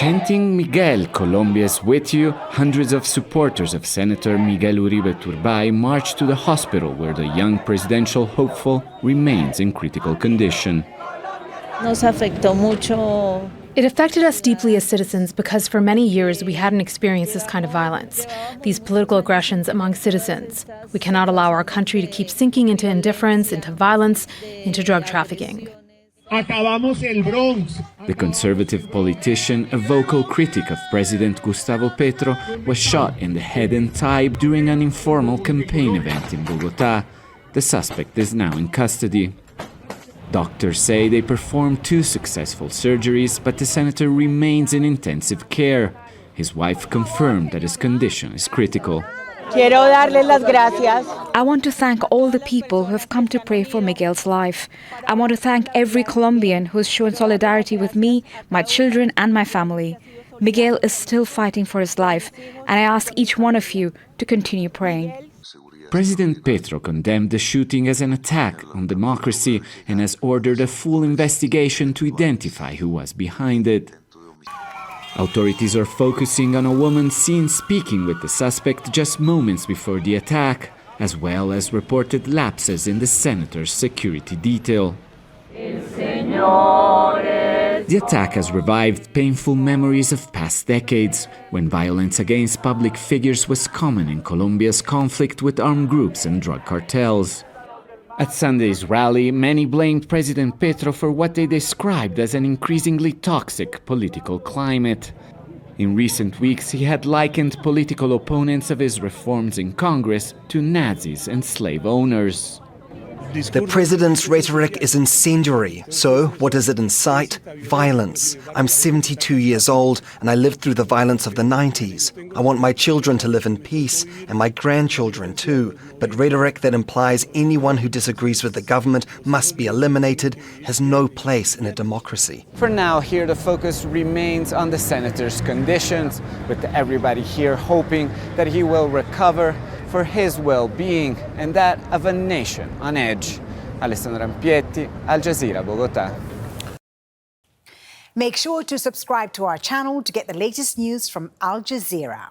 Chanting Miguel, Colombia's with you, hundreds of supporters of Senator Miguel Uribe Turbay marched to the hospital where the young presidential hopeful remains in critical condition. Nos afectó mucho. It affected us deeply as citizens because for many years we hadn't experienced this kind of violence, these political aggressions among citizens. We cannot allow our country to keep sinking into indifference, into violence, into drug trafficking. The conservative politician, a vocal critic of President Gustavo Petro, was shot in the head and thigh during an informal campaign event in Bogota. The suspect is now in custody. Doctors say they performed 2 successful surgeries, but the senator remains in intensive care. His wife confirmed that his condition is critical. Quiero darles las gracias. I want to thank all the people who have come to pray for Miguel's life. I want to thank every Colombian who has shown solidarity with me, my children and my family. Miguel is still fighting for his life, and I ask each one of you to continue praying. President Petro condemned the shooting as an attack on democracy and has ordered a full investigation to identify who was behind it. Authorities are focusing on a woman seen speaking with the suspect just moments before the attack, as well as reported lapses in the senator's security detail. The attack has revived painful memories of past decades, when violence against public figures was common in Colombia's conflict with armed groups and drug cartels. At Sunday's rally, many blamed President Petro for what they described as an increasingly toxic political climate. In recent weeks, he had likened political opponents of his reforms in Congress to Nazis and slave owners. The president's rhetoric is incendiary. So, what does it incite? Violence. I'm 72 years old and I lived through the violence of the 90s. I want my children to live in peace and my grandchildren too. But rhetoric that implies anyone who disagrees with the government must be eliminated has no place in a democracy. For now, here the focus remains on the senator's conditions, with everybody here hoping that he will recover for his well-being and that of a nation on edge. Alessandro Rampietti, Al Jazeera, Bogota. Make sure to subscribe to our channel to get the latest news from Al Jazeera.